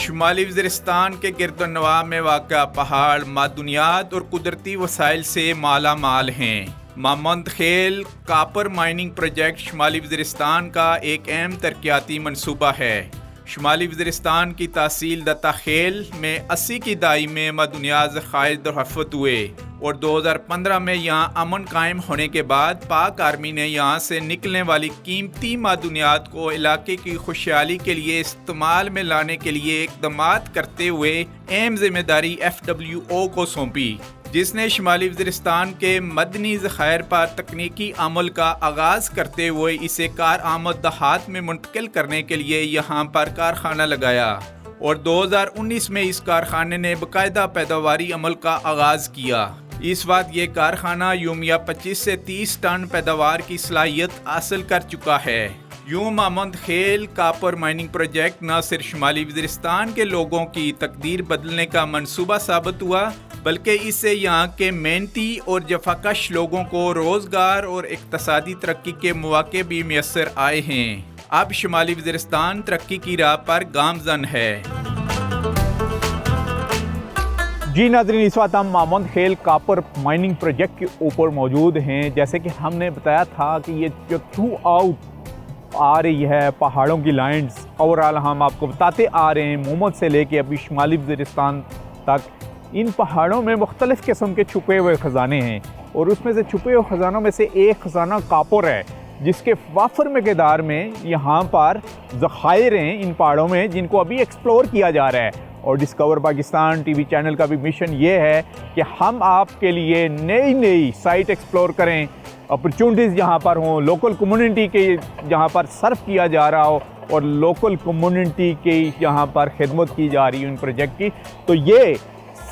شمالی وزیرستان کے گرد و نواح میں واقع پہاڑ معدنیات اور قدرتی وسائل سے مالا مال ہیں۔ مامند خیل کاپر مائننگ پروجیکٹ شمالی وزیرستان کا ایک اہم ترقیاتی منصوبہ ہے۔ شمالی وزیرستان کی تحصیل دتا خیل میں 80 کی دہائی میں معدنیات ذخائر دریافت ہوئے اور 2015 میں یہاں امن قائم ہونے کے بعد پاک آرمی نے یہاں سے نکلنے والی قیمتی معدنیات کو علاقے کی خوشحالی کے لیے استعمال میں لانے کے لیے اقدامات کرتے ہوئے اہم ذمہ داری FWO کو سونپی، جس نے شمالی وزیرستان کے معدنی ذخائر پر تکنیکی عمل کا آغاز کرتے ہوئے اسے کارآمد دہات میں منتقل کرنے کے لیے یہاں پر کارخانہ لگایا اور 2019 میں اس کارخانے نے باقاعدہ پیداواری عمل کا آغاز کیا۔ اس وقت یہ کارخانہ یومیہ 25 سے 30 ٹن پیداوار کی صلاحیت حاصل کر چکا ہے۔ یوں مامند خیل کاپر مائننگ پروجیکٹ نہ صرف شمالی وزیرستان کے لوگوں کی تقدیر بدلنے کا منصوبہ ثابت ہوا، بلکہ اس سے یہاں کے محنتی اور جفاکش لوگوں کو روزگار اور اقتصادی ترقی کے مواقع بھی میسر آئے ہیں۔ اب شمالی وزیرستان ترقی کی راہ پر گامزن ہے۔ جی ناظرین، اس وقت ہم مامند خیل کاپر مائننگ پروجیکٹ کے اوپر موجود ہیں۔ جیسے کہ ہم نے بتایا تھا کہ یہ جو تھرو آؤٹ آ رہی ہے پہاڑوں کی لائنز، اوورال ہم آپ کو بتاتے آ رہے ہیں محمد سے لے کے ابھی شمالی وزیرستان تک، ان پہاڑوں میں مختلف قسم کے چھپے ہوئے خزانے ہیں، اور اس میں سے چھپے ہوئے خزانوں میں سے ایک خزانہ کاپر ہے، جس کے وافر مقدار میں یہاں پر ذخائر ہیں ان پہاڑوں میں، جن کو ابھی ایکسپلور کیا جا رہا ہے۔ اور discover Pakistan T V channel کا بھی مشن یہ ہے کہ ہم آپ کے لیے نئی سائٹ ایکسپلور کریں، اپرچونٹیز یہاں پر ہوں، لوکل کمیونٹی کے جہاں پر سرو کیا جا رہا ہو اور لوکل کمیونٹی کی یہاں پر خدمت کی جا رہی ہے ان پروجیکٹ کی۔ تو یہ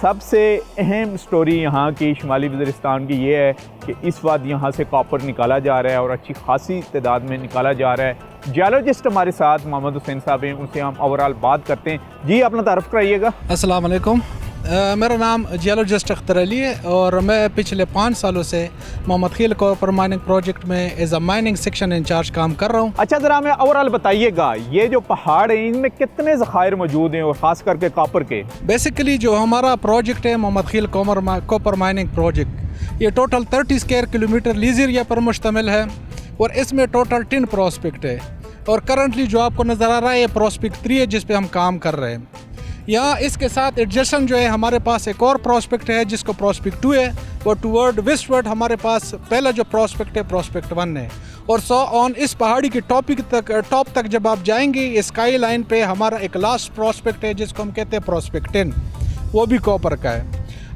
سب سے اہم سٹوری یہاں کی شمالی وزیرستان کی یہ ہے کہ اس وقت یہاں سے کاپر نکالا جا رہا ہے اور اچھی خاصی تعداد میں نکالا جا رہا ہے۔ جیولوجسٹ ہمارے ساتھ محمد حسین صاحب ہیں، ان سے ہم اوورال بات کرتے ہیں۔ جی اپنا تعارف کرائیے گا۔ السلام علیکم، میرا نام جیولوجسٹ اختر علی ہے اور میں پچھلے 5 سالوں سے Mamund Khel copper mining project میں as a mining section in charge کام کر رہا ہوں۔ اچھا، ذرا ہمیں اوورال بتائیے گا یہ جو پہاڑ ہیں ان میں کتنے ذخائر موجود ہیں اور خاص کر کے کاپر کے؟ بیسیکلی جو ہمارا پروجیکٹ ہے Mamund Khel copper mining project, یہ total 30 square kilometre lease area پر مشتمل ہے اور اس میں ٹوٹل 10 پروسپیکٹ ہے، اور کرنٹلی جو آپ کو نظر آ رہا ہے یہ پروسپیکٹ 3 ہے جس پہ ہم کام کر رہے ہیں۔ یہاں اس کے ساتھ ایڈجسٹن جو ہے ہمارے پاس ایک اور پروسپیکٹ ہے جس کو پروسپیکٹ 2 ہے، اور ٹورڈ ویسٹ ورڈ ہمارے پاس پہلا جو پروسپیکٹ ہے پروسپیکٹ 1 ہے، اور اس پہاڑی کی ٹاپ تک جب آپ جائیں گے اسکائی لائن پہ ہمارا ایک لاسٹ پروسپیکٹ ہے جس کو ہم کہتے ہیں پروسپیکٹ 10، وہ بھی کاپر کا ہے۔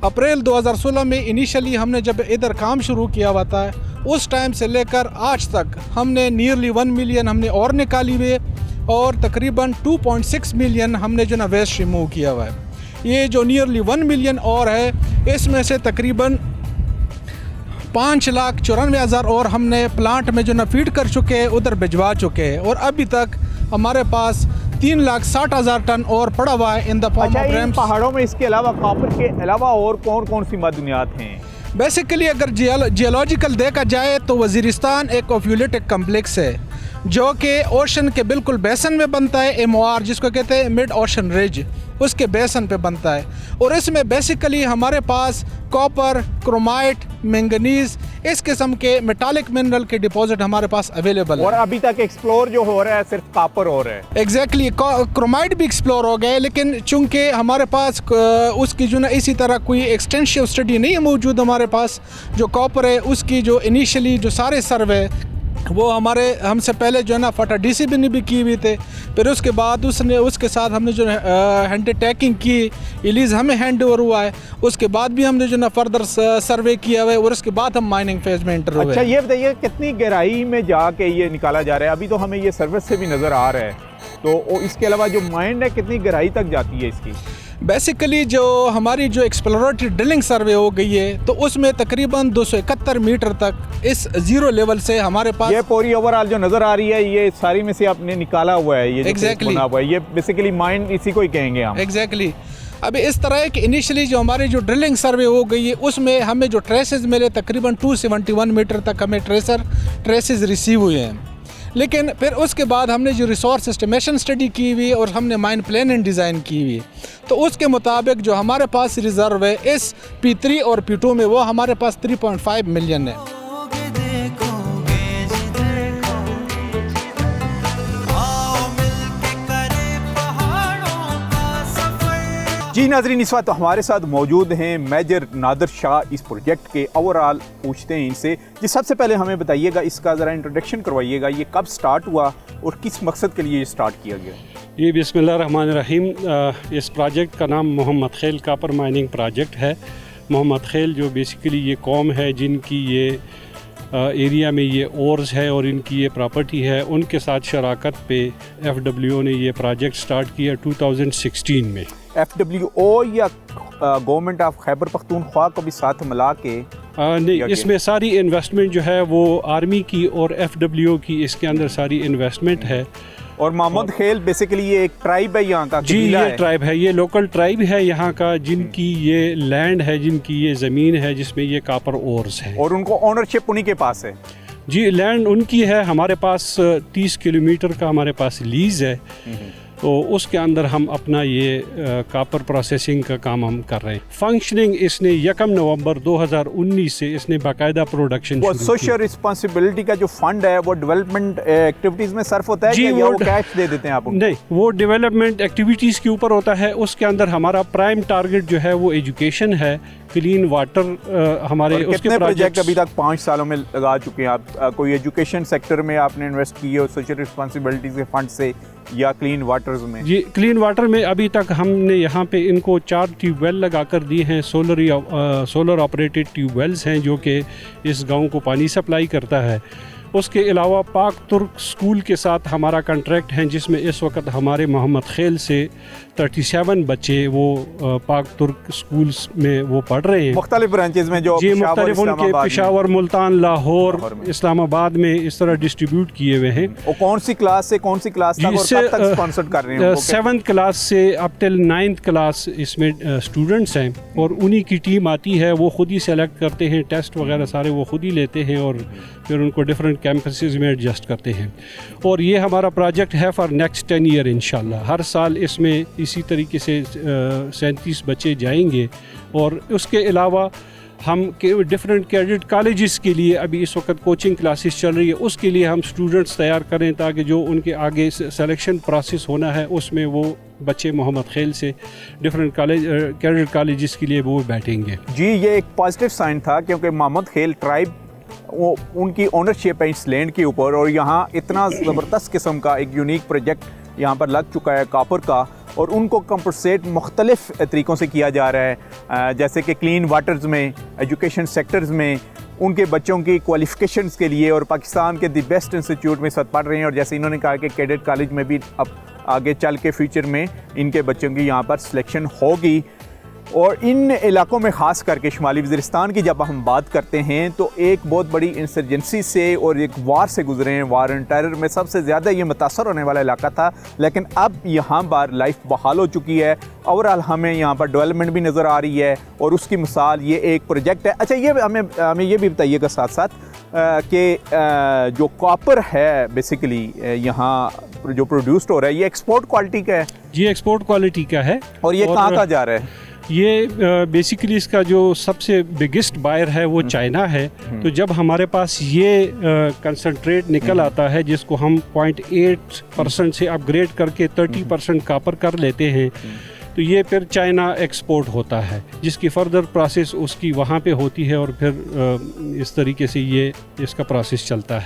اپریل 2016 میں انیشلی ہم نے جب ادھر کام شروع کیا ہوا تھا، اس ٹائم سے لے کر آج تک ہم نے نیئرلی 1 ملین ہم نے اور نکالی ہوئے، اور تقریباً 2.6 ملین ہم نے جو نا ویسٹ ریموو کیا ہوا ہے۔ یہ جو نیئرلی 1 ملین اور ہے، اس میں سے تقریباً 5,94,000 اور ہم نے پلانٹ میں جو نا فیڈ کر چکے ہیں، ادھر بھجوا چکے ہیں، اور ابھی تک ہمارے پاس 3,60,000 ٹن اور پڑا ہوا ہے ان دا فارم آف ریمس۔ پہاڑوں میں اس کے علاوہ کاپر کے علاوہ اور کون سی معدنیات ہیں؟ بیسیکلی اگر جیولوجیکل دیکھا جائے تو وزیرستان ایک اوفیولیٹک کمپلیکس ہے جو کہ اوشن کے بالکل بیسن میں بنتا ہے، MOR جس کو کہتے ہیں مڈ اوشن ریج، اس کے بیسن پہ بنتا ہے، اور اس میں بیسیکلی ہمارے پاس کاپر، کرومائٹ، مینگنیز، اس قسم کے میٹالک منرل کے ڈپوزٹ ہمارے پاس اویلیبل ہے۔ اور ابھی تک ایکسپلور جو ہو رہا ہے صرف کاپر ہو رہا ہے۔ ایگزیکٹلی، کرومائٹ بھی ایکسپلور ہو گئے، لیکن چونکہ ہمارے پاس اس کی جو نا اسی طرح کوئی ایکسٹینشو اسٹڈی نہیں ہے موجود ہمارے پاس، جو کاپر ہے اس کی جو انیشلی جو سارے سروے وہ ہم سے پہلے جو ہے نا فاٹا ڈی سی بھی کی ہوئی تھے، پھر اس کے بعد اس کے ساتھ ہم نے جو ہینڈ ٹیکنگ کی، ایلیز ہمیں ہینڈ اوور ہوا ہے، اس کے بعد بھی ہم نے جو نا فردر سروے کیا ہوا ہے، اور اس کے بعد ہم مائننگ فیز میں انٹر ہوئے۔ اچھا یہ بتائیے کتنی گہرائی میں جا کے یہ نکالا جا رہا ہے؟ ابھی تو ہمیں یہ سروس سے بھی نظر آ رہا ہے، تو اس کے علاوہ جو مائنڈ ہے کتنی گہرائی تک جاتی ہے اس کی؟ بیسیکلی جو ہماری جو ایکسپلوریٹری ڈرلنگ سروے ہو گئی ہے تو اس میں تقریباً 271 میٹر تک اس زیرو لیول سے ہمارے پاس یہ پوری اوورال جو نظر آ رہی ہے یہ ساری میں سے آپ نے نکالا ہوا ہے، یہ جو بنا ہوا ہے یہ بیسیکلی مائنڈ اسی کو ہی کہیں گے ہم۔ ایگزیکٹلی، ابھی اس طرح ہے کہ انیشلی جو ہماری جو ڈرلنگ سروے ہو گئی ہے اس میں ہمیں جو ٹریسز ملے تقریباً 271 میٹر تک ہمیں ٹریسز ریسیو ہوئے ہیں، لیکن پھر اس کے بعد ہم نے جو ریسورس اسٹیمیشن اسٹڈی کی ہوئی اور ہم نے مائن پلاننگ ڈیزائن کی ہوئی، تو اس کے مطابق جو ہمارے پاس ریزرو ہے اس P3 اور P2 میں وہ ہمارے پاس 3.5 ملین ہے۔ جی ناظرین، اس وقت ہمارے ساتھ موجود ہیں میجر نادر شاہ، اس پروجیکٹ کے اوور آل پوچھتے ہیں ان سے۔ جی سب سے پہلے ہمیں بتائیے گا، اس کا ذرا انٹروڈکشن کروائیے گا، یہ کب سٹارٹ ہوا اور کس مقصد کے لیے یہ سٹارٹ کیا گیا؟ یہ بسم اللہ الرحمن الرحیم، اس پروجیکٹ کا نام محمد خیل کاپر مائننگ پروجیکٹ ہے۔ محمد خیل جو بیسیکلی یہ قوم ہے جن کی یہ ایریا میں یہ اورز ہے اور ان کی یہ پراپرٹی ہے، ان کے ساتھ شراکت پہ FWO نے یہ پروجیکٹ سٹارٹ کیا 2016 میں۔ FWO یا گورنمنٹ آف خیبر پختونخوا کو بھی ساتھ ملا کے؟ نہیں، اس میں ساری انویسٹمنٹ جو ہے وہ آرمی کی اور FWO کی اس کے اندر ساری انویسٹمنٹ ہے۔ اور محمد خیل بیسیکلی یہ ایک ٹرائب ہے یہاں کا؟ جی یہ ٹرائب ہے، یہ لوکل ٹرائب ہے یہاں کا، جن کی یہ لینڈ ہے، جن کی یہ زمین ہے جس میں یہ کاپر اورز ہیں، اور ان کو اونرشپ انہی کے پاس ہے؟ جی لینڈ ان کی ہے، ہمارے پاس 30 کلومیٹر کا ہمارے پاس لیز ہے، تو اس کے اندر ہم اپنا یہ کاپر پروسیسنگ کا کام ہم کر رہے ہیں۔ فنکشننگ اس نے 1 نومبر 2019 سے اس نے باقاعدہ پروڈکشن وہ سوشل رسپانسبلٹی کا جو فنڈ ہے وہ ڈیولپمنٹ ایکٹیویٹیز میں صرف ہوتا ہے یا وہ کیش دے دیتے ہیں آپ؟ نہیں، وہ ڈیولپمنٹ ایکٹیویٹیز کے اوپر ہوتا ہے، اس کے اندر ہمارا پرائم ٹارگٹ جو ہے وہ ایجوکیشن ہے، کلین واٹر ہمارے اس کے پروجیکٹ ابھی تک 5 سالوں میں لگا چکے ہیں آپ؟ کوئی ایجوکیشن سیکٹر میں آپ نے انویسٹ کی ہے سوشل رسپانسبلٹیز کے فنڈ سے یا کلین واٹرز میں؟ جی کلین واٹر میں ابھی تک ہم نے یہاں پہ ان کو 4 ٹیوب ویل لگا کر دی ہیں، سولر آپریٹڈ ٹیوب ویلز ہیں جو کہ اس گاؤں کو پانی سپلائی کرتا ہے۔ اس کے علاوہ پاک ترک اسکول کے ساتھ ہمارا کنٹریکٹ ہے، جس میں اس وقت ہمارے محمد خیل سے 37 بچے وہ پاک ترک اسکولز میں وہ پڑھ رہے ہیں، مختلف برانچز میں جو جی مختلف ان کے پشاور، ملتان، لاہور، اسلام آباد میں اس طرح ڈسٹریبیوٹ کیے ہوئے ہیں۔ وہ کون سی کلاس سے کون سی کلاس تک اور کب تک اسپانسر کر رہے ہیں؟ 7th کلاس سے اپ ٹل 9th کلاس اس میں اسٹوڈنٹس ہیں، اور انہی کی ٹیم آتی ہے، وہ خود ہی سلیکٹ کرتے ہیں، ٹیسٹ وغیرہ سارے وہ خود ہی لیتے ہیں اور پھر ان کو ڈفرینٹ کیمپسز میں ایڈجسٹ کرتے ہیں۔ اور یہ ہمارا پروجیکٹ ہے فار نیکسٹ 10 ایئر انشاءاللہ۔ ہر سال اس میں اسی طریقے سے 37 بچے جائیں گے، اور اس کے علاوہ ہم ڈفرینٹ کیڈٹ کالجز کے لیے ابھی اس وقت کوچنگ کلاسز چل رہی ہے، اس کے لیے ہم اسٹوڈنٹس تیار کریں تاکہ جو ان کے آگے سلیکشن پروسیس ہونا ہے اس میں وہ بچے محمد خیل سے ڈفرینٹ کیڈٹ کالجز کے لیے وہ بیٹھیں گے۔ جی یہ ایک پازیٹیو سائن تھا، کیونکہ محمد خیل ٹرائب ان کی اونرشپ ہے اس لینڈ کے اوپر، اور یہاں اتنا زبردست قسم کا ایک یونیک پروجیکٹ یہاں پر لگ چکا ہے کاپر کا، اور ان کو کمپنسیٹ مختلف طریقوں سے کیا جا رہا ہے، جیسے کہ کلین واٹرز میں، ایجوکیشن سیکٹرز میں، ان کے بچوں کی کوالیفیکیشنز کے لیے، اور پاکستان کے دی بیسٹ انسٹیٹیوٹ میں ساتھ پڑھ رہے ہیں، اور جیسے انہوں نے کہا کہ کیڈٹ کالج میں بھی اب آگے چل کے فیوچر میں ان کے بچوں کی یہاں پر سلیکشن ہوگی۔ اور ان علاقوں میں خاص کر کے شمالی وزیرستان کی جب ہم بات کرتے ہیں تو ایک بہت بڑی انسرجنسی سے اور ایک وار سے گزرے ہیں، وار اینڈ ٹیرر میں سب سے زیادہ یہ متاثر ہونے والا علاقہ تھا، لیکن اب یہاں پر لائف بحال ہو چکی ہے۔ اوورآل ہمیں یہاں پر ڈیولپمنٹ بھی نظر آ رہی ہے، اور اس کی مثال یہ ایک پروجیکٹ ہے۔ اچھا یہ ہمیں یہ بھی بتائیے گا ساتھ ساتھ کہ جو کاپر ہے بیسیکلی یہاں جو پروڈیوسڈ ہو رہا ہے، یہ ایکسپورٹ کوالٹی کا ہے؟ جی ایکسپورٹ کوالٹی کا ہے۔ اور یہ کہاں جا رہا ہے؟ یہ بیسیکلی اس کا جو سب سے بگسٹ بائر ہے وہ چائنا ہے، تو جب ہمارے پاس یہ کنسنٹریٹ نکل آتا ہے جس کو ہم 0.8% سے اپ گریڈ کر کے 30% کاپر کر لیتے ہیں، تو یہ پھر چائنا ایکسپورٹ ہوتا ہے، جس کی فردر پروسیس اس کی وہاں پہ ہوتی ہے، اور پھر اس طریقے سے یہ اس کا پروسیس چلتا ہے۔